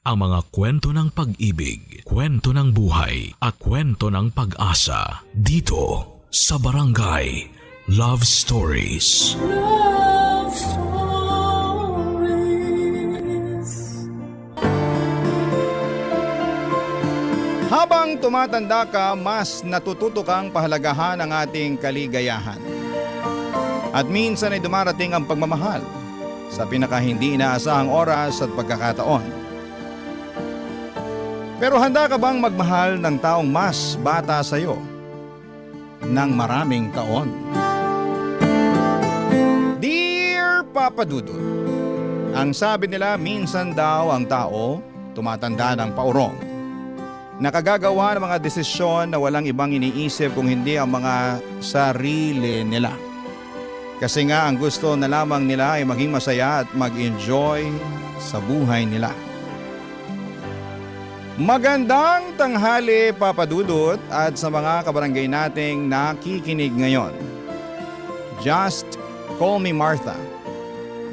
Ang mga kwento ng pag-ibig, kwento ng buhay, at kwento ng pag-asa dito sa Barangay Love Stories. Love Stories. Habang tumatanda ka, mas natututo kang pahalagahan ang ating kaligayahan. At minsan ay dumarating ang pagmamahal sa pinaka-hindi inaasahang oras at pagkakataon. Pero handa ka bang magmahal ng taong mas bata sa iyo ng maraming taon? Dear Papa Dudut, ang sabi nila minsan daw ang tao tumatanda ng paurong. Nakagagawa ng mga desisyon na walang ibang iniisip kung hindi ang mga sarili nila. Kasi nga ang gusto na lamang nila ay maging masaya at mag-enjoy sa buhay nila. Magandang tanghali, Papa Dudut, at sa mga kabarangay nating nakikinig ngayon. Just call me Martha.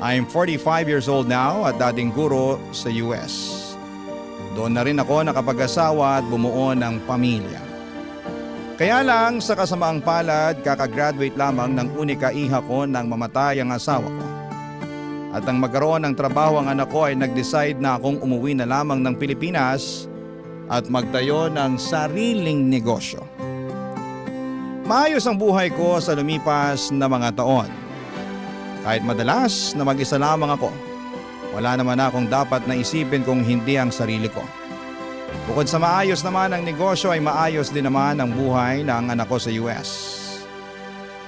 I'm 45 years old now at dating guro sa US. Doon na rin ako nakapag-asawa at bumuo ng pamilya. Kaya lang sa kasamaang palad, kakagraduate lamang ng unika iha ko nang mamatay ang asawa ko. At nang magkaroon ng trabaho ang anak ko ay nag-decide na akong umuwi na lamang ng Pilipinas at magtayo ng sariling negosyo. Maayos ang buhay ko sa lumipas na mga taon. Kahit madalas na mag-isa lamang ako, wala naman akong dapat na isipin kung hindi ang sarili ko. Bukod sa maayos naman ang negosyo ay maayos din naman ang buhay ng anak ko sa US.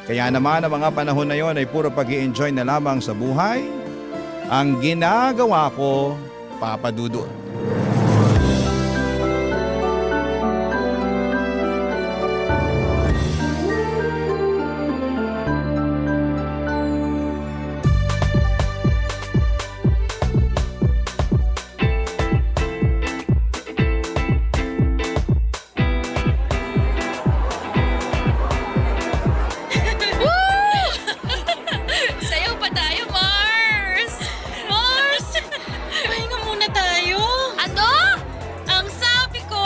Kaya naman ang mga panahon na yon ay puro pag-i-enjoy na lamang sa buhay ang ginagawa ko, Papa Dudut. Sayaw pa tayo, Mars! Mars! Pahinga muna tayo. Ano? Ang sabi ko,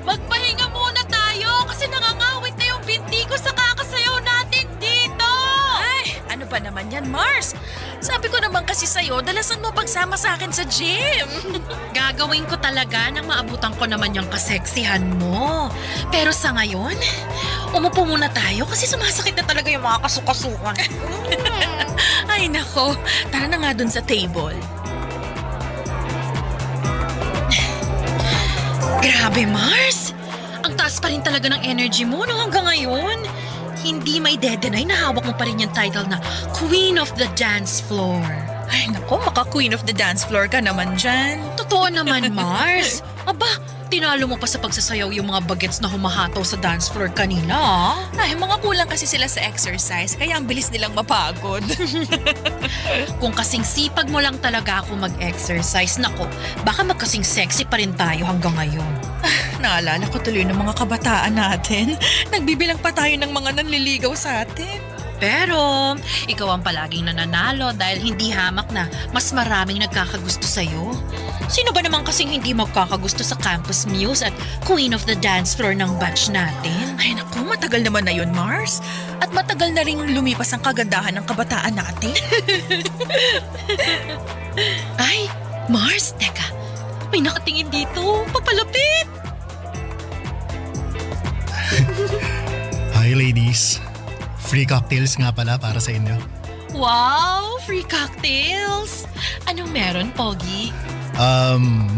magpahinga muna tayo kasi nangangawit na yung binti ko sa kakasayaw natin dito. Ay, ano ba naman yan, Mars? Sabi ko naman kasi sa'yo, dalasan mo pagsama sa akin sa gym. Gagawin ko talaga nang maabutan ko naman yung kaseksihan mo. Pero sa ngayon, umupo muna tayo kasi sumasakit na talaga yung mga kasukasukan. Ay nako, tara na nga dun sa table. Grabe, Mars! Ang taas pa rin talaga ng energy mo no hanggang ngayon. Hindi may dedenay na hawak mo pa rin yung title na Queen of the Dance Floor. Ay nako, maka-Queen of the Dance Floor ka naman dyan. Totoo naman, Mars. Aba, tinalo mo pa sa pagsasayaw yung mga bagets na humahataw sa dance floor kanina. Ay, mga kulang kasi sila sa exercise, kaya ang bilis nilang mapagod. Kung kasing sipag mo lang talaga ako mag-exercise, nako, baka magkasing sexy pa rin tayo hanggang ngayon. Naalala ko tuloy ng mga kabataan natin. Nagbibilang pa tayo ng mga nanliligaw sa atin. Pero, ikaw ang palaging nananalo dahil hindi hamak na mas maraming nagkakagusto sa'yo. Sino ba naman kasing hindi magkakagusto sa campus muse at queen of the dance floor ng batch natin? Ay naku, matagal naman na yun, Mars. At matagal na rin lumipas ang kagandahan ng kabataan natin. Ay, Mars, teka. May nakatingin dito. Papalapit. Hi ladies. Free cocktails nga pala para sa inyo. Wow, free cocktails. Anong meron, Pogi?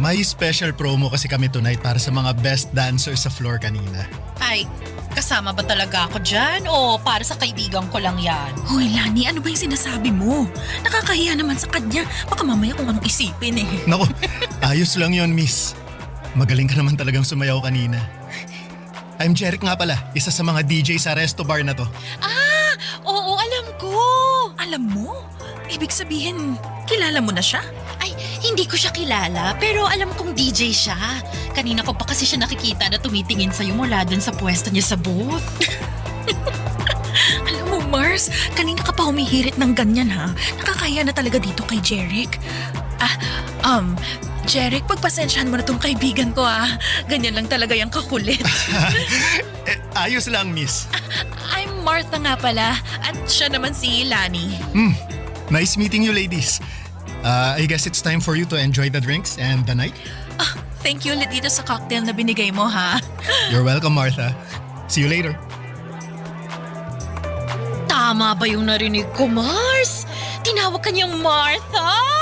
May special promo kasi kami tonight para sa mga best dancers sa floor kanina. Ay, kasama ba talaga ako dyan o para sa kaibigan ko lang yan? Hoy, Lani, ano ba yung sinasabi mo? Nakakahiya naman sa kanya. Baka mamaya kung anong isipin eh. Naku, ayos lang yon miss. Magaling ka naman talagang sumayaw kanina. I'm Jeric nga pala, isa sa mga DJ sa resto bar na to. Ah, oo, alam ko. Alam mo? Ibig sabihin, kilala mo na siya? Ay, hindi ko siya kilala, pero alam kong DJ siya. Kanina ko pa kasi siya nakikita na tumitingin sa'yo mula dun sa pwesto niya sa booth. Alam mo, Mars, kanina ka pa humihirit ng ganyan ha. Nakakahiya na talaga dito kay Jeric. Jeric, pagpasensyahan mo na tong kaibigan ko ah. Ganyan lang talaga yung kakulit. Ayos lang, miss. I'm Martha nga pala at siya naman si Lani. Nice meeting you, ladies. I guess it's time for you to enjoy the drinks and the night. Thank you ulit dito sa cocktail na binigay mo ha. You're welcome, Martha. See you later. Tama ba yung narinig ko, Mars? Tinawag ka niyang Martha!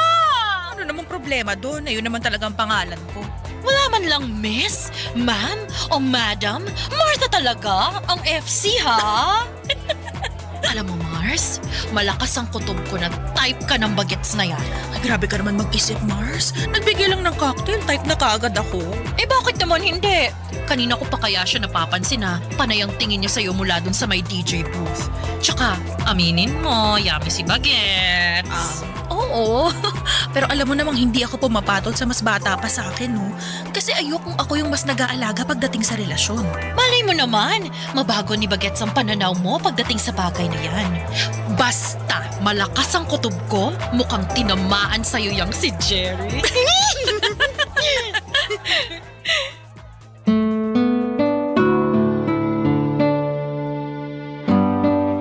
Ano namang problema doon? Ayun naman talagang pangalan ko. Wala man lang miss, ma'am, o madam. Martha talaga, ang FC ha? Alam mo, Mars, malakas ang kutob ko na type ka ng bagets na yan. Ay, grabe ka naman mag-isip, Mars. Nagbigay lang ng cocktail, type na kaagad ako. Eh bakit naman hindi? Kanina ko pa kaya siya napapansin na panay ang tingin niya sa'yo mula dun sa may DJ booth. Tsaka, aminin mo, yummy si Bagets. Oo, pero alam mo namang hindi ako pumapatol sa mas bata pa sa akin, no? Kasi ayokong ako yung mas nag-aalaga pagdating sa relasyon. Malay mo naman, mabago ni Bagets ang pananaw mo pagdating sa bagay na yan. Basta, malakas ang kutob ko, mukhang tinamaan sa'yo yang si Jerry.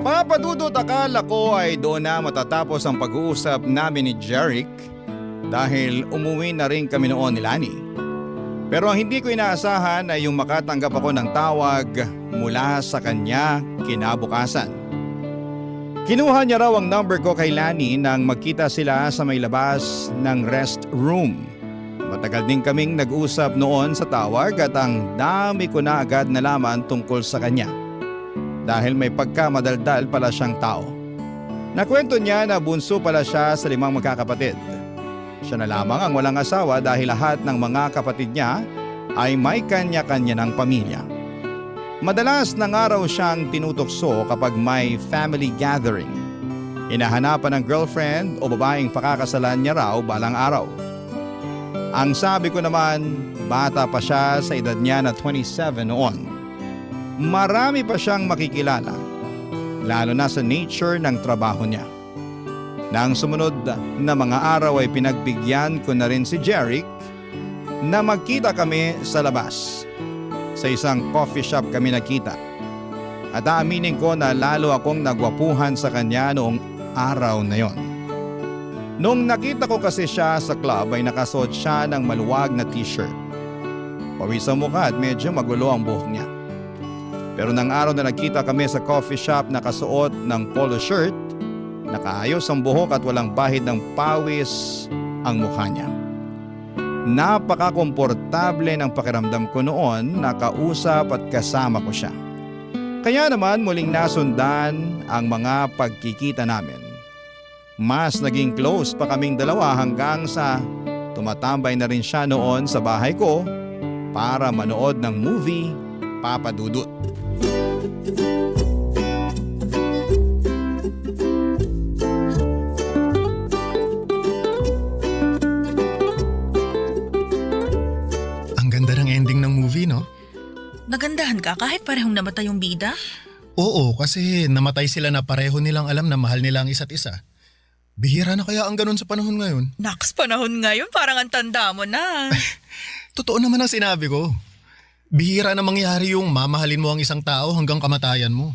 Papadudot, akala ko ay doon na matatapos ang pag-uusap namin ni Jeric dahil umuwi na rin kami noon ni Lani. Pero ang hindi ko inaasahan ay yung makatanggap ako ng tawag mula sa kanya kinabukasan. Kinuha niya raw ang number ko kay Lani nang magkita sila sa may labas ng restroom. Matagal din kaming nag-usap noon sa tawag at ang dami ko na agad nalaman tungkol sa kanya. Dahil may pagkamadaldal pala siyang tao. Nakwento niya na bunso pala siya sa 5 magkakapatid. Siya na lamang ang walang asawa dahil lahat ng mga kapatid niya ay may kanya-kanya ng pamilya. Madalas ng araw siyang tinutokso kapag may family gathering. Hinahanapan ng girlfriend o babaeng pakakasalan niya raw balang araw. Ang sabi ko naman, bata pa siya sa edad niya na 27 noon. Marami pa siyang makikilala, lalo na sa nature ng trabaho niya. Nang sumunod na mga araw ay pinagbigyan ko na rin si Jeric na magkita kami sa labas. Sa isang coffee shop kami nakita. At aaminin ko na lalo akong nagwapuhan sa kanya noong araw na yon. Nung nakita ko kasi siya sa club ay nakasuot siya ng maluwag na t-shirt. Pawis ang mukha at medyo magulo ang buhok niya. Pero nang araw na nagkita kami sa coffee shop nakasuot ng polo shirt, nakaayos ang buhok at walang bahid ng pawis ang mukha niya. Napaka-komportable ng pakiramdam ko noon na kausap at kasama ko siya. Kaya naman muling nasundan ang mga pagkikita namin. Mas naging close pa kaming dalawa hanggang sa tumatambay na rin siya noon sa bahay ko para manood ng movie Papadudot. Ang ganda ng ending ng movie, no? Nagandahan ka kahit parehong namatay yung bida? Oo, kasi namatay sila na pareho nilang alam na mahal nila ang isa't isa. Bihira na kaya ang ganun sa panahon ngayon? Naks, panahon ngayon parang ang tanda mo na. Totoo naman ang sinabi ko. Bihira na mangyari yung mamahalin mo ang isang tao hanggang kamatayan mo.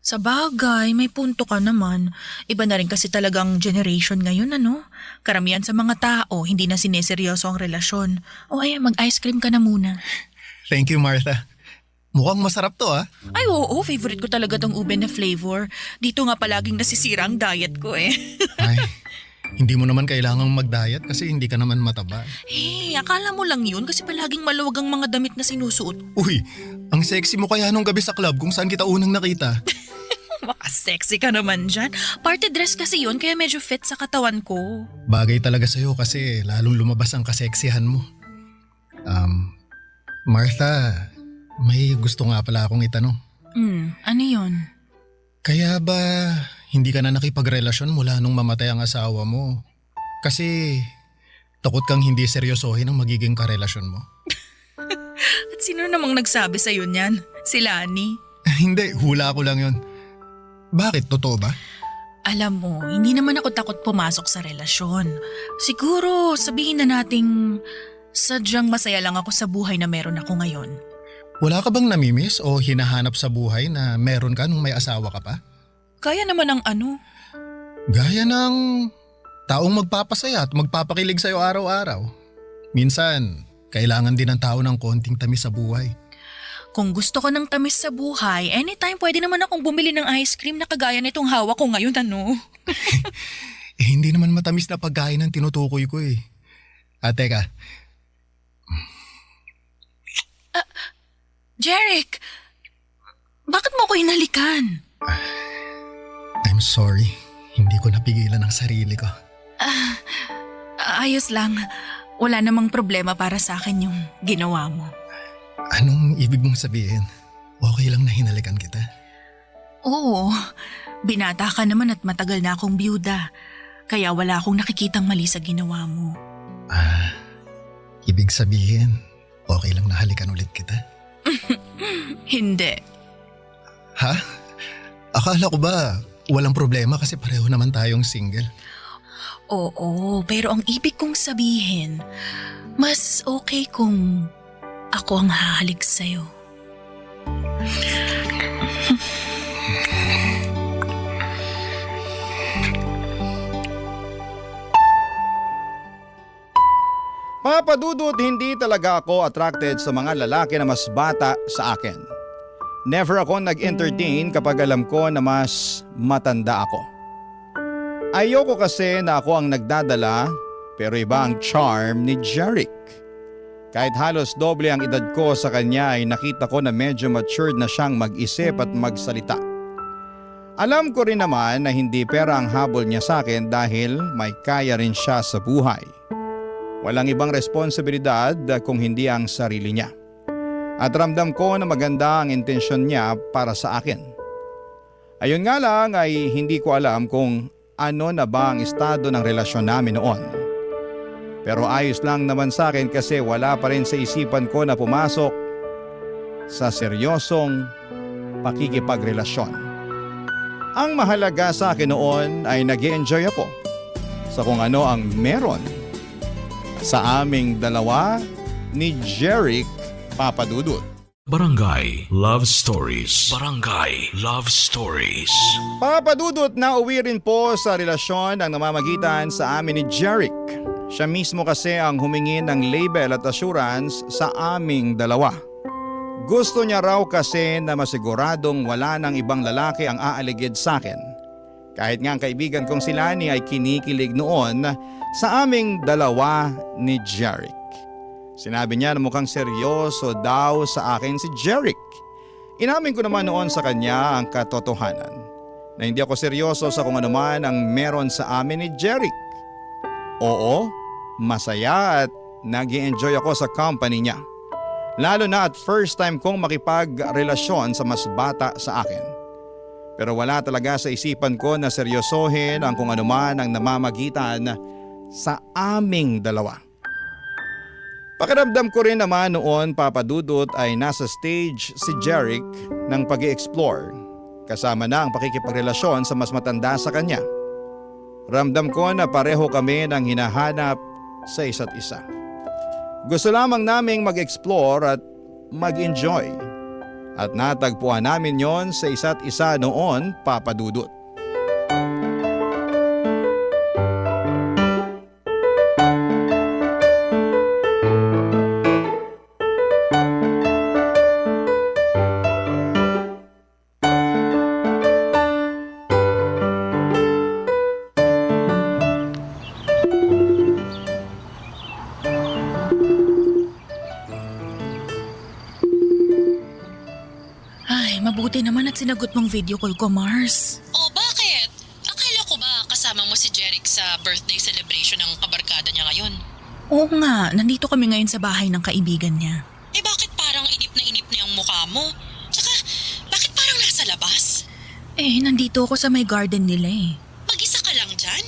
Sa bagay, may punto ka naman. Iba na rin kasi talagang generation ngayon, ano? Karamihan sa mga tao, hindi na sineseryoso ang relasyon. O ayan, mag-ice cream ka na muna. Thank you, Martha. Mukhang masarap to, ah. Ay oo, favorite ko talaga tong ube na flavor. Dito nga palaging nasisira ang diet ko eh. Ay, hindi mo naman kailangang mag-diet kasi hindi ka naman mataba. Hey, akala mo lang yun kasi palaging maluwag ang mga damit na sinusuot. Uy, ang sexy mo kaya nung gabi sa club kung saan kita unang nakita. Maka-sexy ka naman dyan. Party dress kasi yun kaya medyo fit sa katawan ko. Bagay talaga sa'yo kasi lalong lumabas ang kaseksihan mo. Martha, may gusto nga pala akong itanong. Ano yun? Kaya ba hindi ka na nakipagrelasyon mula nung mamatay ang asawa mo? Kasi takot kang hindi seryosohin ang magiging karelasyon mo. At sino namang nagsabi sa'yo niyan? Si Lani? Hindi, hula ko lang yun. Bakit? Totoo ba? Alam mo, hindi naman ako takot pumasok sa relasyon. Siguro sabihin na nating sadyang masaya lang ako sa buhay na meron ako ngayon. Wala ka bang namimiss o hinahanap sa buhay na meron ka nung may asawa ka pa? Kaya naman ang ano. Gaya ng taong magpapasaya at magpapakilig sa'yo araw-araw. Minsan, kailangan din ng tao ng konting tamis sa buhay. Kung gusto ko ng tamis sa buhay, anytime pwede naman akong bumili ng ice cream na kagaya nitong hawak ko ngayon, ano? Hindi naman matamis na pagkain ang tinutukoy ko eh. Teka. Jeric! Bakit mo ko hinalikan? I'm sorry. Hindi ko napigilan ang sarili ko. Ayos lang. Wala namang problema para sa akin yung ginawa mo. Anong ibig mong sabihin? Okay lang na hinalikan kita? Oo, binata ka naman at matagal na akong byuda. Kaya wala akong nakikitang mali sa ginawa mo. Ibig sabihin, okay lang na halikan ulit kita? Hindi. Ha? Akala ko ba walang problema kasi pareho naman tayong single? Oo, pero ang ibig kong sabihin, mas okay kung ako ang hahalik sa'yo. Papa Dudut, hindi talaga ako attracted sa mga lalaki na mas bata sa akin. Never ako nag-entertain kapag alam ko na mas matanda ako. Ayoko kasi na ako ang nagdadala, pero iba ang charm ni Jeric. Kahit halos doble ang edad ko sa kanya ay nakita ko na medyo matured na siyang mag-isip at magsalita. Alam ko rin naman na hindi pera ang habol niya sa akin dahil may kaya rin siya sa buhay. Walang ibang responsibilidad kung hindi ang sarili niya. At ramdam ko na maganda ang intensyon niya para sa akin. Ayun nga lang ay hindi ko alam kung ano na ba ang estado ng relasyon namin noon. Pero ayos lang naman sa akin kasi wala pa rin sa isipan ko na pumasok sa seryosong pakikipagrelasyon. Ang mahalaga sa akin noon ay nag-e-enjoy ako sa kung ano ang meron sa aming dalawa ni Jeric, Papa Dudut. Barangay Love Stories. Barangay Love Stories. Papa Dudut, nauwi rin po sa relasyon ang namamagitan sa amin ni Jeric. Siya mismo kasi ang humingi ng label at assurance sa aming dalawa. Gusto niya raw kasi na masiguradong wala ng ibang lalaki ang aaligid sa akin. Kahit nga ang kaibigan kong si Lani ay kinikilig noon sa aming dalawa ni Jeric. Sinabi niya na mukhang seryoso daw sa akin si Jeric. Inamin ko naman noon sa kanya ang katotohanan na hindi ako seryoso sa kung ano man ang meron sa amin ni Jeric. Oo, masaya at nag-i-enjoy ako sa company niya. Lalo na at first time kong makipagrelasyon sa mas bata sa akin. Pero wala talaga sa isipan ko na seryosohin ang kung ano man ang namamagitan sa aming dalawa. Pakiramdam ko rin naman noon, Papa Dudut, ay nasa stage si Jeric ng pag-i-explore. Kasama na ang pakikipagrelasyon sa mas matanda sa kanya. Ramdam ko na pareho kami ng hinahanap sa isa't isa. Gusto lamang naming mag-explore at mag-enjoy. At natagpuan namin yon sa isa't isa noon, Papa Dudut. Mabuti naman at sinagot mong video call ko, Mars. Oh, bakit? Akala ko ba kasama mo si Jeric sa birthday celebration ng kabarkada niya ngayon? Oo nga, nandito kami ngayon sa bahay ng kaibigan niya. Eh bakit parang inip na yung mukha mo? Tsaka, bakit parang nasa labas? Nandito ako sa may garden nila eh. Mag-isa ka lang dyan?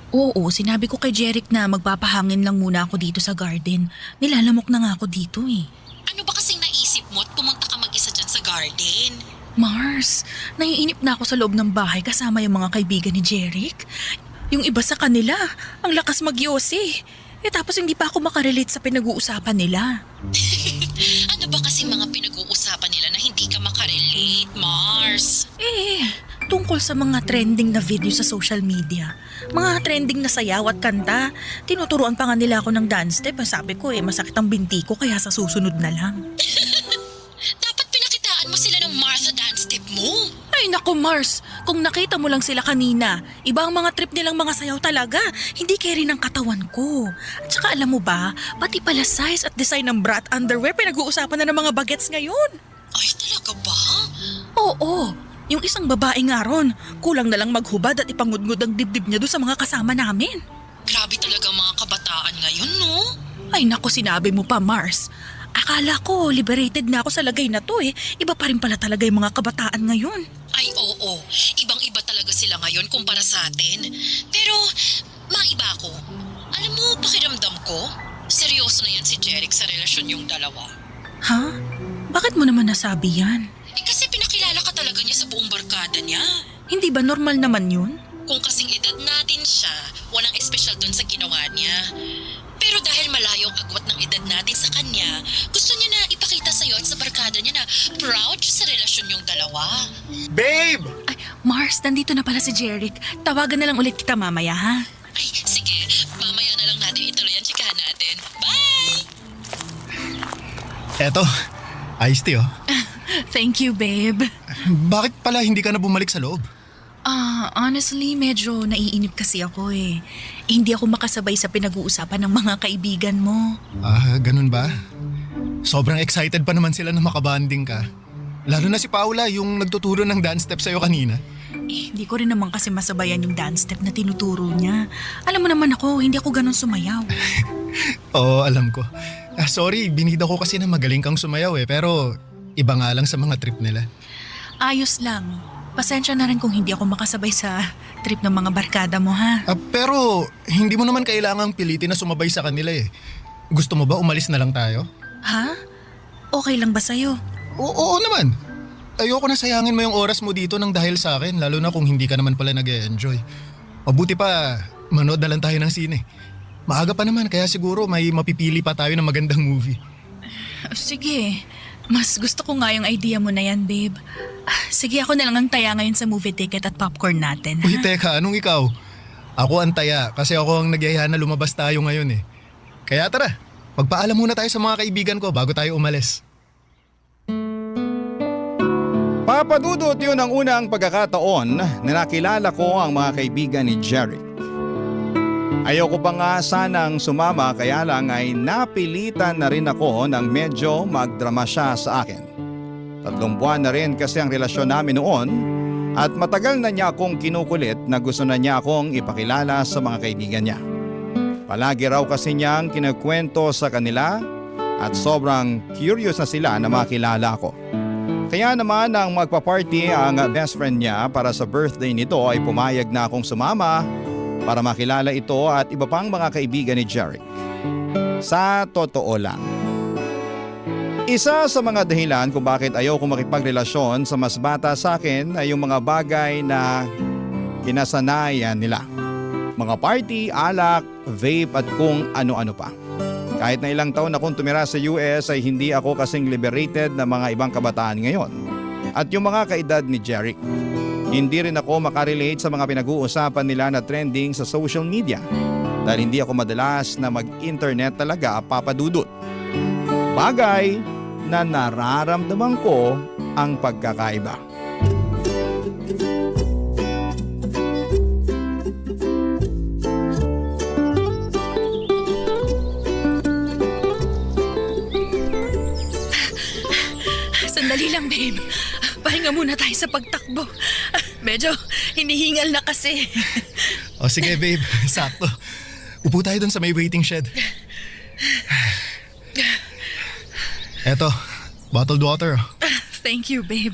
Oo, sinabi ko kay Jeric na magpapahangin lang muna ako dito sa garden. Nilalamok na nga ako dito eh. Ano ba kasing naisip mo at pumunta ka mag-isa dyan sa garden? Mars, naiinip na ako sa loob ng bahay kasama yung mga kaibigan ni Jeric. Yung iba sa kanila, ang lakas magyosi. Tapos hindi pa ako makarelate sa pinag-uusapan nila. Ano ba kasi mga pinag-uusapan nila na hindi ka makarelate, Mars? Tungkol sa mga trending na video sa social media. Mga trending na sayaw at kanta. Tinuturuan pa nga nila ako ng dance step. Sabi ko masakit ang binti ko kaya sa susunod na lang. Dapat pinakitaan mo sila ng Martha dance step mo. Ay naku Mars, kung nakita mo lang sila kanina, iba ang mga trip nilang mga sayaw talaga. Hindi carry ng katawan ko. At saka alam mo ba, pati pala size at design ng bra at underwear pinag-uusapan na ng mga bagets ngayon. Ay, talaga ba? Oo, yung isang babae nga ron, kulang na lang maghubad at ipangudngod ang dibdib niya doon sa mga kasama namin. Grabe talaga mga kabataan ngayon, no? Ay naku, sinabi mo pa Mars. Akala ko liberated na ako sa lagay na to Iba pa rin pala talaga yung mga kabataan ngayon. Ay, oo. Ibang-iba talaga sila ngayon kumpara sa atin. Pero, maiba ako. Alam mo, pakiramdam ko, seryoso na yan si Jeric sa relasyon yung dalawa. Ha? Bakit mo naman nasabi yan? Kasi pinakilala ka talaga niya sa buong barkada niya. Hindi ba normal naman yun? Kung kasing edad natin siya, walang espesyal dun sa ginawa niya. Pero dahil malayo ang agwat ng edad natin sa kanya, gusto niya na ipakita sa'yo at sa barkada niya na proud siya sa relasyon yung dalawa. Babe! Ay, Mars, nandito na pala si Jeric. Tawagan na lang ulit kita mamaya, ha? Ay, sige. Mamaya na lang natin ituloy ang tsikahan natin. Bye! Eto, iced tea oh. Thank you, babe. Bakit pala hindi ka na bumalik sa loob? Honestly, medyo naiinip kasi ako Hindi ako makasabay sa pinag-uusapan ng mga kaibigan mo. Ganun ba? Sobrang excited pa naman sila na makabanding ka. Lalo na si Paula, yung nagtuturo ng dance step sa'yo kanina. Hindi ko rin naman kasi masabayan yung dance step na tinuturo niya. Alam mo naman ako, hindi ako ganun sumayaw. Oo, alam ko. Sorry, binida ko kasi na magaling kang sumayaw pero iba nga lang sa mga trip nila. Ayos lang. Pasensya na rin kung hindi ako makasabay sa trip ng mga barkada mo, ha? Pero hindi mo naman kailangang pilitin na sumabay sa kanila Gusto mo ba umalis na lang tayo? Ha? Okay lang ba sa'yo? Oo naman. Ayoko na sayangin mo yung oras mo dito nang dahil sa akin, lalo na kung hindi ka naman pala nag-e-enjoy. Mabuti pa, manood na lang tayo ng sine. Maaga pa naman kaya siguro may mapipili pa tayo ng magandang movie. Sige. Mas gusto ko nga yung idea mo na yan, babe. Sige, ako na lang ang taya ngayon sa movie ticket at popcorn natin. Uy, teka, anong ikaw? Ako ang taya kasi ako ang nagyaya na lumabas tayo ngayon Kaya tara, magpaalam muna tayo sa mga kaibigan ko bago tayo umalis. Papadudot yun ang unang pagkakataon na nakilala ko ang mga kaibigan ni Jeric. Ayoko pa nga sanang sumama kaya lang ay napilitan na rin ako nang medyo magdrama siya sa akin. 3 buwan na rin kasi ang relasyon namin noon at matagal na niya akong kinukulit na gusto na niya akong ipakilala sa mga kaibigan niya. Palagi raw kasi niyang kinagkwento sa kanila at sobrang curious na sila na makilala ko. Kaya naman nang magpa-party ang best friend niya para sa birthday nito ay pumayag na akong sumama para makilala ito at iba pang mga kaibigan ni Jeric. Sa totoo lang, isa sa mga dahilan kung bakit ayaw ko makipagrelasyon sa mas bata sa akin ay yung mga bagay na kinasanayan nila. Mga party, alak, vape at kung ano-ano pa. Kahit na ilang taon akong tumira sa US ay hindi ako kasing liberated na mga ibang kabataan ngayon. At yung mga kaedad ni Jeric. Hindi rin ako makarelate sa mga pinag-uusapan nila na trending sa social media dahil hindi ako madalas na mag-internet talaga, papadudot. Bagay na nararamdaman ko ang pagkakaiba. Sandali lang, babe. Pahinga muna tayo sa pagtakbo. Medyo hinihingal na kasi. O sige babe, sakto. Upo tayo dun sa may waiting shed. Eto, bottled water. Thank you, babe.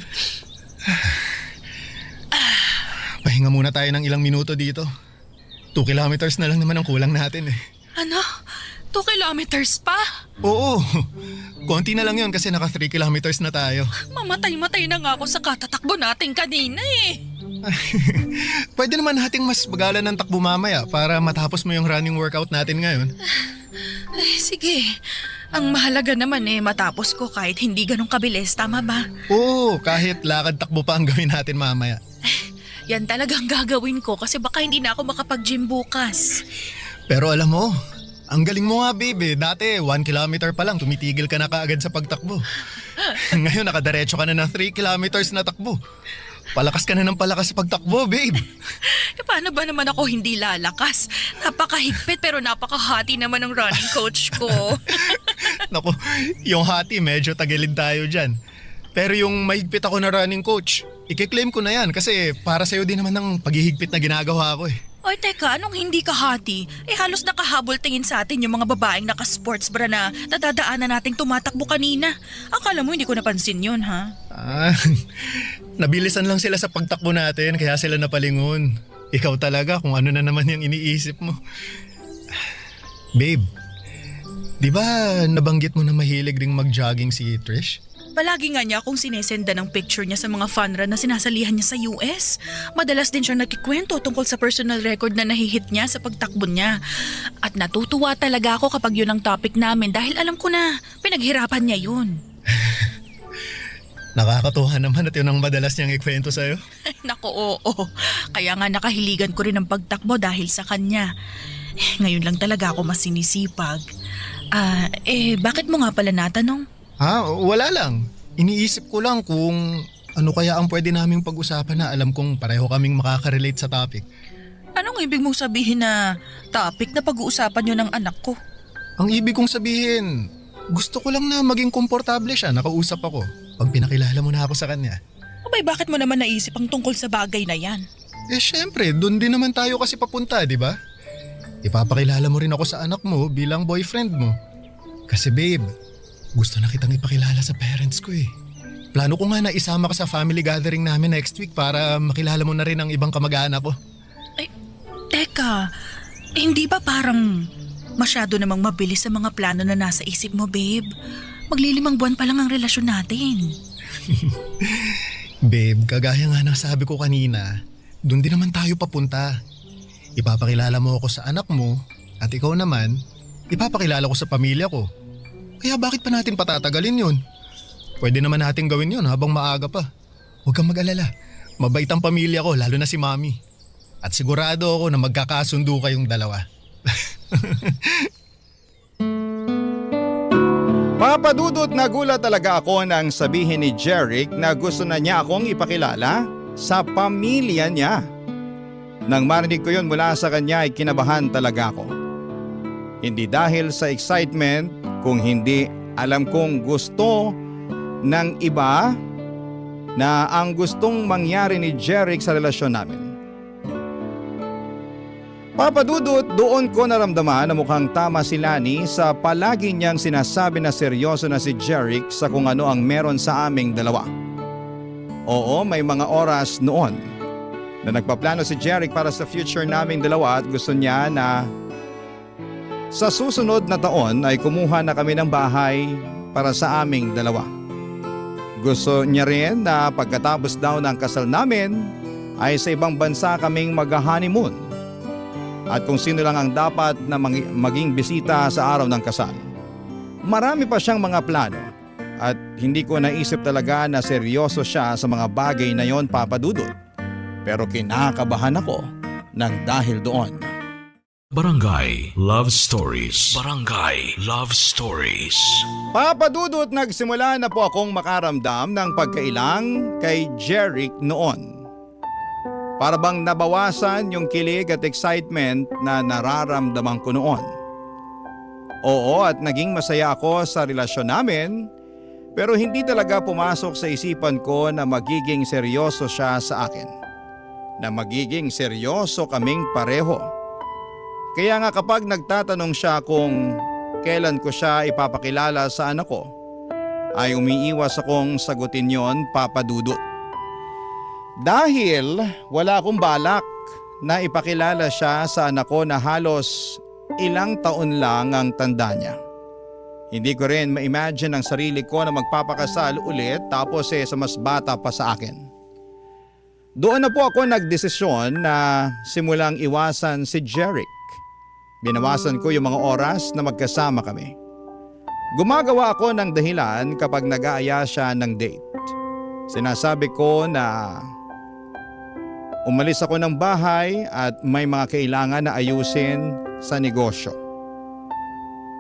Pahinga muna tayo ng ilang minuto dito. 2 kilometers na lang naman ang kulang natin Ano? 2 kilometers pa? Oo, konti na lang yun kasi naka 3 kilometers na tayo. Mamatay-matay na nga ako sa katatakbo natin kanina eh. Pwede naman nating mas bagalan ng takbo mamaya para matapos mo yung running workout natin ngayon. Ay, sige. Ang mahalaga naman eh matapos ko kahit hindi ganun kabilis, tama ba? Oo, kahit lakad takbo pa ang gawin natin mamaya. Yan talagang gagawin ko kasi baka hindi na ako makapag-gym bukas. Pero alam mo, ang galing mo nga babe. Dati 1 kilometer pa lang tumitigil ka na kaagad sa pagtakbo. Ngayon nakadiretso ka na ng 3 kilometers na takbo. Palakas ka na ng palakas sa pagtakbo babe. Eh, paano ba naman ako hindi lalakas? Napakahigpit pero napakahati naman ng running coach ko. Naku, yung hati medyo tagilid tayo dyan. Pero yung mahigpit ako na running coach, i-claim ko na yan kasi para sa'yo din naman ng paghihigpit na ginagawa ko eh. Oy, teka, anong hindi ka hati? Eh halos nakahabol tingin sa atin yung mga babaeng naka-sports bra na nadadaanan nating tumatakbo kanina. Akala mo hindi ko napansin yun, ha? Nabilisan lang sila sa pagtakbo natin kaya sila napalingon. Ikaw talaga kung ano na naman yung iniisip mo. Babe, di ba nabanggit mo na mahilig ring mag-jogging si Trish? Palagi nga niya akong sinesenda ng picture niya sa mga fun run na sinasalihan niya sa US. Madalas din siya nagkikwento tungkol sa personal record na nahihit niya sa pagtakbo niya. At natutuwa talaga ako kapag yun ang topic namin dahil alam ko na pinaghirapan niya yun. Nakakatuwa naman at yun ang madalas niyang ikwento sa'yo. Ay, naku, oo. Kaya nga nakahiligan ko rin ng pagtakbo dahil sa kanya. Ngayon lang talaga ako mas sinisipag. Bakit mo nga pala natanong? Wala lang. Iniisip ko lang kung ano kaya ang pwede naming pag-usapan na alam kong pareho kaming makaka-relate sa topic. Anong ibig mong sabihin na topic na pag-uusapan yun ng anak ko? Ang ibig kong sabihin, gusto ko lang na maging komportable siya, nakausap ako. Pag pinakilala mo na ako sa kanya. Abay, bakit mo naman naisip ang tungkol sa bagay na yan? Syempre, doon din naman tayo kasi papunta, di ba? Ipapakilala mo rin ako sa anak mo bilang boyfriend mo. Kasi babe, gusto na kitang ipakilala sa parents ko eh. Plano ko nga na isama ka sa family gathering namin next week para makilala mo na rin ang ibang kamag-anak ko. Ay, teka, hindi ba parang masyado namang mabilis sa mga plano na nasa isip mo, babe? Maglilimang buwan pa lang ang relasyon natin. Babe, kagaya nga ng sabi ko kanina, doon din naman tayo papunta. Ipapakilala mo ako sa anak mo at ikaw naman, ipapakilala ko sa pamilya ko. Kaya bakit pa natin patatagalin yun? Pwede naman natin gawin yun habang maaga pa. Huwag kang mag-alala. Mabait ang pamilya ko, lalo na si Mami. At sigurado ako na magkakasundo kayong dalawa. Papadudot, nagulat talaga ako nang sabihin ni Jeric na gusto na niya akong ipakilala sa pamilya niya. Nang marinig ko yun mula sa kanya ay kinabahan talaga ako. Hindi dahil sa excitement, kung hindi alam kong gusto ng iba na ang gustong mangyari ni Jeric sa relasyon namin. Papadudot, doon ko naramdaman na mukhang tama si Lani sa palagi niyang sinasabi na seryoso na si Jeric sa kung ano ang meron sa aming dalawa. Oo, may mga oras noon na nagpaplano si Jeric para sa future naming dalawa at gusto niya na sa susunod na taon ay kumuha na kami ng bahay para sa aming dalawa. Gusto niya rin na pagkatapos daw ng kasal namin ay sa ibang bansa kaming mag-honeymoon. At kung sino lang ang dapat na maging bisita sa araw ng kasal. Marami pa siyang mga plano at hindi ko naisip talaga na seryoso siya sa mga bagay na yon, Papadudot. Pero kinakabahan ako ng dahil doon. Barangay Love Stories. Barangay Love Stories. Papadudot, nagsimula na po akong makaramdam ng pagkailang kay Jeric noon. Para bang nabawasan yung kilig at excitement na nararamdaman ko noon. Oo, at naging masaya ako sa relasyon namin, pero hindi talaga pumasok sa isipan ko na magiging seryoso siya sa akin. Na magiging seryoso kaming pareho. Kaya nga kapag nagtatanong siya kung kailan ko siya ipapakilala sa anak ko, ay umiiwas akong sagutin yon, Papadudot. Dahil wala akong balak na ipakilala siya sa anak ko na halos ilang taon lang ang tanda niya. Hindi ko rin ma-imagine ang sarili ko na magpapakasal ulit tapos sa mas bata pa sa akin. Doon na po ako nagdesisyon na simulang iwasan si Jeric. Binawasan ko yung mga oras na magkasama kami. Gumagawa ako ng dahilan kapag nag-aaya siya ng date. Sinasabi ko na umalis ako ng bahay at may mga kailangan na ayusin sa negosyo.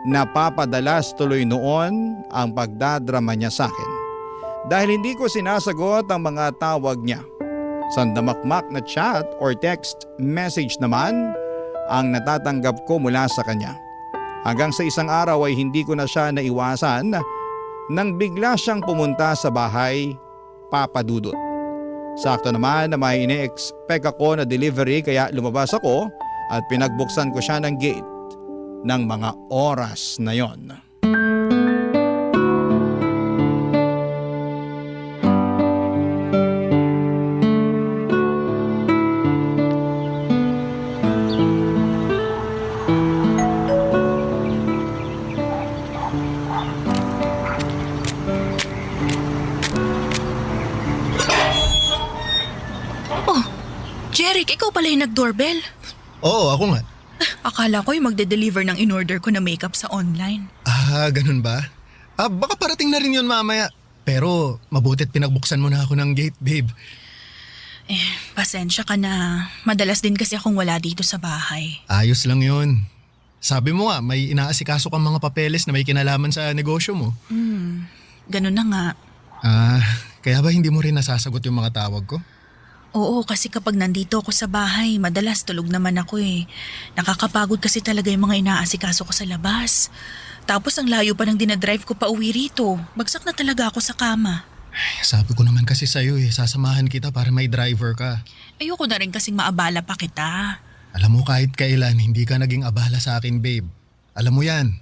Napapadalas tuloy noon ang pagdadrama niya sa akin dahil hindi ko sinasagot ang mga tawag niya. Sandamakmak na chat or text message naman ang natatanggap ko mula sa kanya. Hanggang sa isang araw ay hindi ko na siya naiwasan nang bigla siyang pumunta sa bahay, Papa Dudut. Sakto naman na may ine-expect ako na delivery kaya lumabas ako at pinagbuksan ko siya ng gate ng mga oras na yon. Jeric, ikaw pala yung nag-doorbell. Oo, ako nga. Akala ko yung magde-deliver ng in-order ko na makeup sa online. Ah, ganun ba? Baka parating na rin yun mamaya. Pero mabutit pinagbuksan mo na ako ng gate, babe. Pasensya ka na. Madalas din kasi akong wala dito sa bahay. Ayos lang yun. Sabi mo nga, may inaasikaso kang mga papeles na may kinalaman sa negosyo mo. Ganun na nga. Kaya ba hindi mo rin nasasagot yung mga tawag ko? Oo, kasi kapag nandito ako sa bahay, madalas tulog naman ako eh. Nakakapagod kasi talaga yung mga inaasikaso ko sa labas. Tapos ang layo pa ng dinadrive ko pa uwi rito. Bagsak na talaga ako sa kama. Sabi ko naman kasi sa'yo sasamahan kita para may driver ka. Ayoko na rin kasing maabala pa kita. Alam mo kahit kailan, hindi ka naging abala sa akin, babe. Alam mo yan.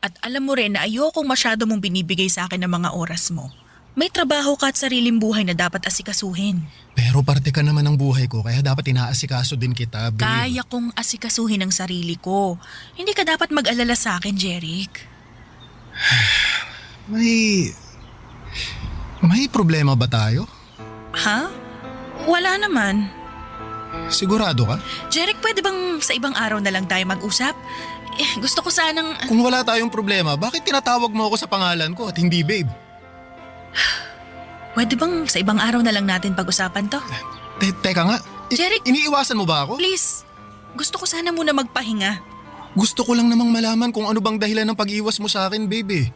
At alam mo rin na ayokong masyado mong binibigay sa akin ng mga oras mo. May trabaho ka at sariling buhay na dapat asikasuhin. Pero parte ka naman ng buhay ko, kaya dapat inaasikaso din kita, babe. Kaya kong asikasuhin ang sarili ko. Hindi ka dapat mag-alala sa akin, Jeric. May problema ba tayo? Ha? Wala naman. Sigurado ka? Jeric, pwede bang sa ibang araw na lang tayo mag-usap? Gusto ko sanang... Kung wala tayong problema, bakit tinatawag mo ako sa pangalan ko at hindi babe? Pwede bang sa ibang araw na lang natin pag-usapan to? Teka nga, Jeric! iniiwasan mo ba ako? Please, gusto ko sana muna magpahinga. Gusto ko lang namang malaman kung ano bang dahilan ng pag-iwas mo sa akin, babe.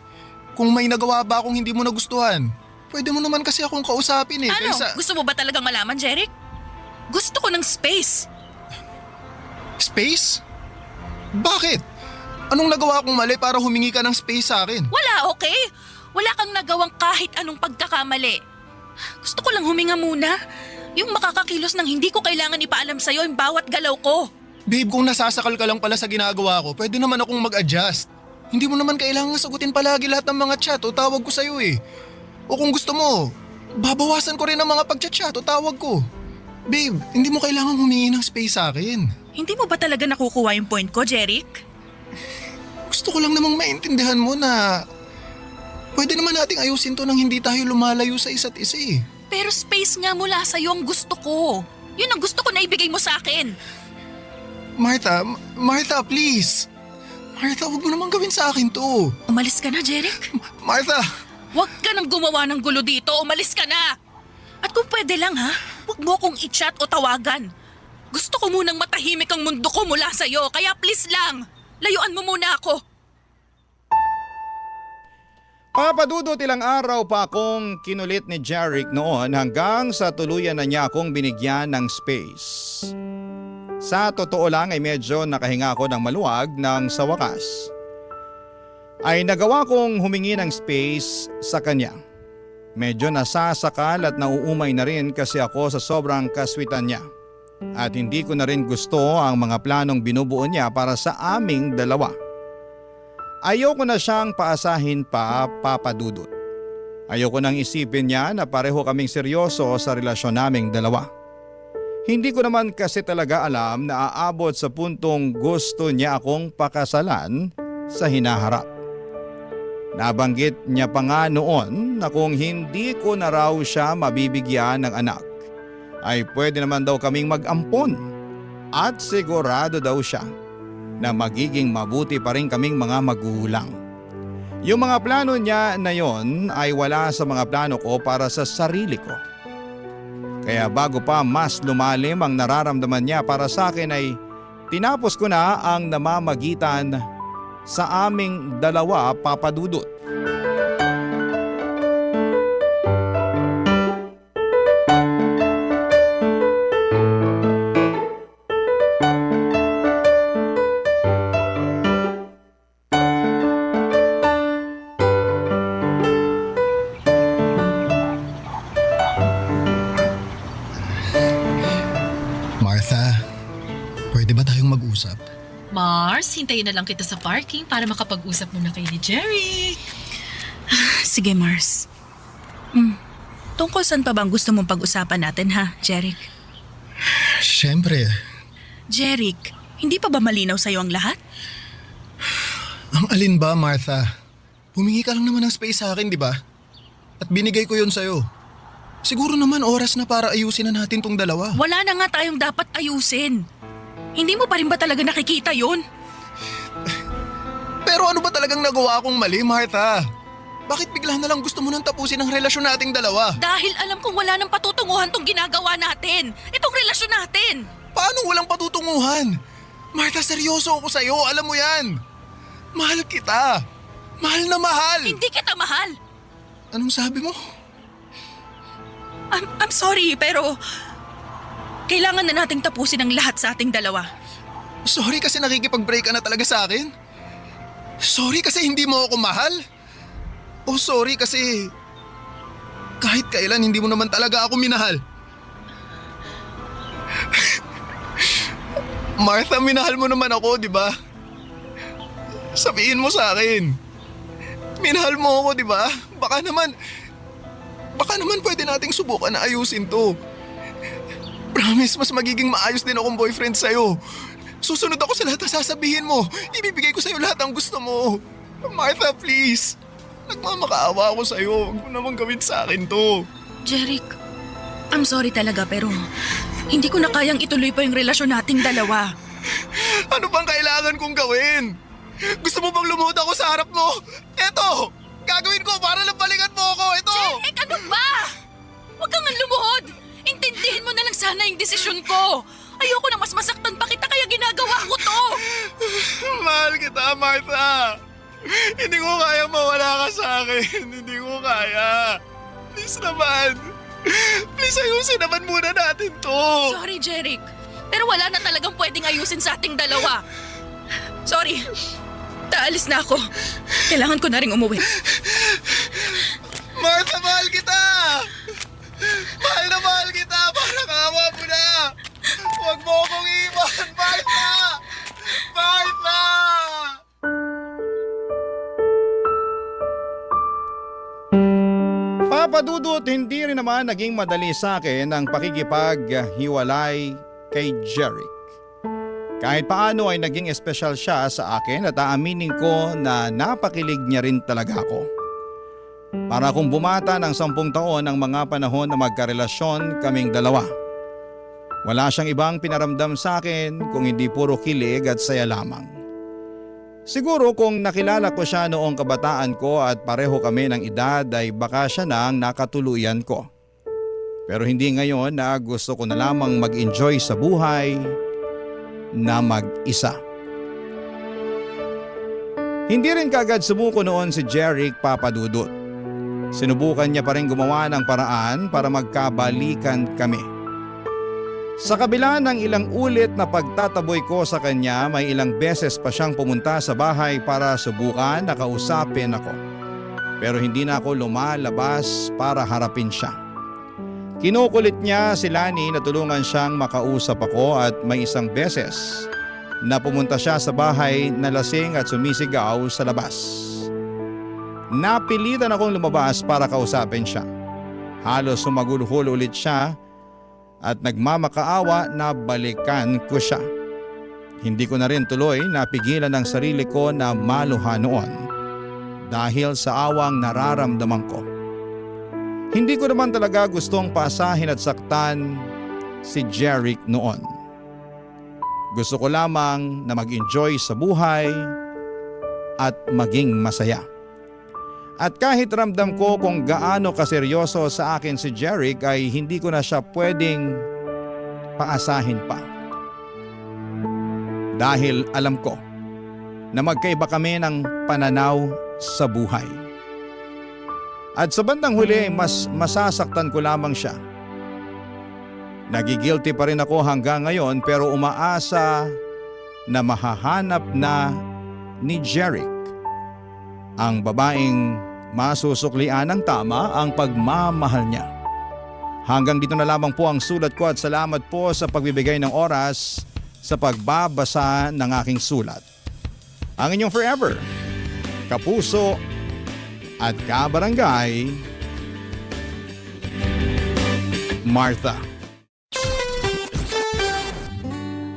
Kung may nagawa ba akong hindi mo nagustuhan, pwede mo naman kasi akong kausapin eh. Ano? Kaysa... Gusto mo ba talagang malaman, Jeric? Gusto ko ng space. Space? Bakit? Anong nagawa kong mali para humingi ka ng space sa akin? Wala, okay? Wala kang nagawang kahit anong pagkakamali. Gusto ko lang huminga muna. Yung makakakilos ng hindi ko kailangan ipaalam sa'yo yung bawat galaw ko. Babe, kung nasasakal ka lang pala sa ginagawa ko, pwede naman akong mag-adjust. Hindi mo naman kailangan sagutin palagi lahat ng mga chat o tawag ko sa'yo eh. O kung gusto mo, babawasan ko rin ang mga pag-chat o tawag ko. Babe, hindi mo kailangan humingi ng space sa akin. Hindi mo ba talaga nakukuha yung point ko, Jeric? Gusto ko lang namang maintindihan mo na pwede naman nating ayusin to nang hindi tayo lumalayo sa isa't isa eh. Pero space nga mula sa'yo ang gusto ko. Yun ang gusto ko na ibigay mo sa akin. Martha, please. Martha, huwag mo naman gawin sa akin to. Umalis ka na, Jeric. Martha! Huwag ka nang gumawa ng gulo dito. Umalis ka na. At kung pwede lang ha, huwag mo akong i-chat o tawagan. Gusto ko munang matahimik ang mundo ko mula sa'yo. Kaya please lang, layuan mo muna ako. Papadudot ilang araw pa akong kinulit ni Jeric noon hanggang sa tuluyan na niya akong binigyan ng space. Sa totoo lang ay medyo nakahinga ako ng maluwag nang sa wakas ay nagawa kong humingi ng space sa kanya. Medyo nasasakal at nauumay na rin kasi ako sa sobrang kaswitan niya. At hindi ko na rin gusto ang mga planong binubuo niya para sa aming dalawa. Ayoko na siyang paasahin pa, Papa Dudut. Ayoko nang isipin niya na pareho kaming seryoso sa relasyon naming dalawa. Hindi ko naman kasi talaga alam na aabot sa puntong gusto niya akong pakasalan sa hinaharap. Nabanggit niya pa nga noon na kung hindi ko na raw siya mabibigyan ng anak, ay pwede naman daw kaming mag-ampon at sigurado daw siya na magiging mabuti pa rin kaming mga magulang. Yung mga plano niya na yon ay wala sa mga plano ko para sa sarili ko. Kaya bago pa mas lumalim ang nararamdaman niya para sa akin ay tinapos ko na ang namamagitan sa aming dalawa, Papa Dudut. Martha, pwede ba tayong mag-usap? Mars, hintayin na lang kita sa parking para makapag-usap muna kayo ni Jerry. Sige, Mars. Tungkol saan pa bang gusto mong pag-usapan natin ha, Jeric? Siyempre, Jeric, hindi pa ba malinaw sa'yo ang lahat? ang alin ba, Martha? Humingi ka lang naman ng space sa akin, di ba? At binigay ko yun sa'yo. Siguro naman oras na para ayusin na natin tong dalawa. Wala na nga tayong dapat ayusin. Hindi mo pa rin ba talaga nakikita yun? Pero ano ba talagang nagawa kong mali, Martha? Bakit bigla na lang gusto mo nang tapusin ang relasyon nating dalawa? Dahil alam kong wala nang patutunguhan tong ginagawa natin. Itong relasyon natin. Paano walang patutunguhan? Martha, seryoso ako sa'yo. Alam mo yan. Mahal kita. Mahal na mahal. Hindi kita mahal. Anong sabi mo? I'm sorry, pero kailangan na nating tapusin ang lahat sa ating dalawa. Sorry kasi nakikipag-break ka na talaga sa akin? Sorry kasi hindi mo ako mahal? O sorry kasi kahit kailan hindi mo naman talaga ako minahal? Martha, minahal mo naman ako, di ba? Sabihin mo sa akin. Minahal mo ako, di ba? Baka naman pwede nating subukan na ayusin to. Promise, mas magiging maayos din akong boyfriend sa'yo. Susunod ako sa lahat na sasabihin mo. Ibibigay ko sa'yo lahat ang gusto mo. Martha, please. Nagmamakaawa ako sa'yo. Huwag mo naman gawin sa akin to. Jeric, I'm sorry talaga pero hindi ko na kayang ituloy pa yung relasyon nating dalawa. Ano bang kailangan kong gawin? Gusto mo bang lumuhod ako sa harap mo? Eto! Gagawin ko para lang balikan mo ako. Ito! Jeric, ano ba? Huwag kang lumuhod. Intindihin mo na lang sana yung desisyon ko. Ayoko na mas masaktan pa kita kaya ginagawa ko to. Mahal kita, Martha. Hindi ko kaya mawala ka sa akin. Hindi ko kaya. Please naman. Please ayusin naman muna natin to. Sorry, Jeric. Pero wala na talagang pwedeng ayusin sa ating dalawa. Sorry. Taalis na ako. Kailangan ko na rin umuwi. Martha, mahal kita. Mahal na mahal kita. Parang awa mo na. Huwag mo akong iwan, Martha. Martha! Papa Dudut, hindi rin naman naging madali sa akin ang pakikipaghiwalay kay Jeric. Kahit paano ay naging espesyal siya sa akin at aaminin ko na napakilig niya rin talaga ako. Para kung bumata ng 10 taon ang mga panahon na magkarelasyon kaming dalawa. Wala siyang ibang pinaramdam sa akin kung hindi puro kilig at saya lamang. Siguro kung nakilala ko siya noong kabataan ko at pareho kami ng edad ay baka siya na ang nakatuluyan ko. Pero hindi ngayon na gusto ko na lamang mag-enjoy sa buhay na mag-isa. Hindi rin kagad sumuko noon si Jeric, Papa Dudut. Sinubukan niya pa rin gumawa ng paraan para magkabalikan kami. Sa kabila ng ilang ulit na pagtataboy ko sa kanya, may ilang beses pa siyang pumunta sa bahay para subukan na kausapin ako. Pero hindi na ako lumalabas para harapin siya. Kinukulit niya si Lani na tulungan siyang makausap ako at may isang beses na pumunta siya sa bahay na lasing at sumisigaw sa labas. Napilitan akong lumabas para kausapin siya. Halos sumagulhol ulit siya at nagmamakaawa na balikan ko siya. Hindi ko na rin tuloy napigilan ang sarili ko na maluha noon. dahil sa awang nararamdaman ko. Hindi ko naman talaga gustong paasahin at saktan si Jeric noon. Gusto ko lamang na mag-enjoy sa buhay at maging masaya. At kahit ramdam ko kung gaano kaseryoso sa akin si Jeric ay hindi ko na siya pwedeng paasahin pa. Dahil alam ko na magkaiba kami ng pananaw sa buhay. At sa bandang huli, mas masasaktan ko lamang siya. Nagigilty pa rin ako hanggang ngayon pero umaasa na mahahanap na ni Jeric ang babaeng masusuklian ng tama ang pagmamahal niya. Hanggang dito na lamang po ang sulat ko at salamat po sa pagbibigay ng oras sa pagbabasa ng aking sulat. Ang inyong forever, kapuso at kabarangay, Martha.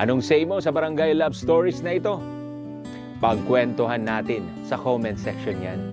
Anong say mo sa Barangay Love Stories na ito? Pagkwentuhan natin sa comment section yan.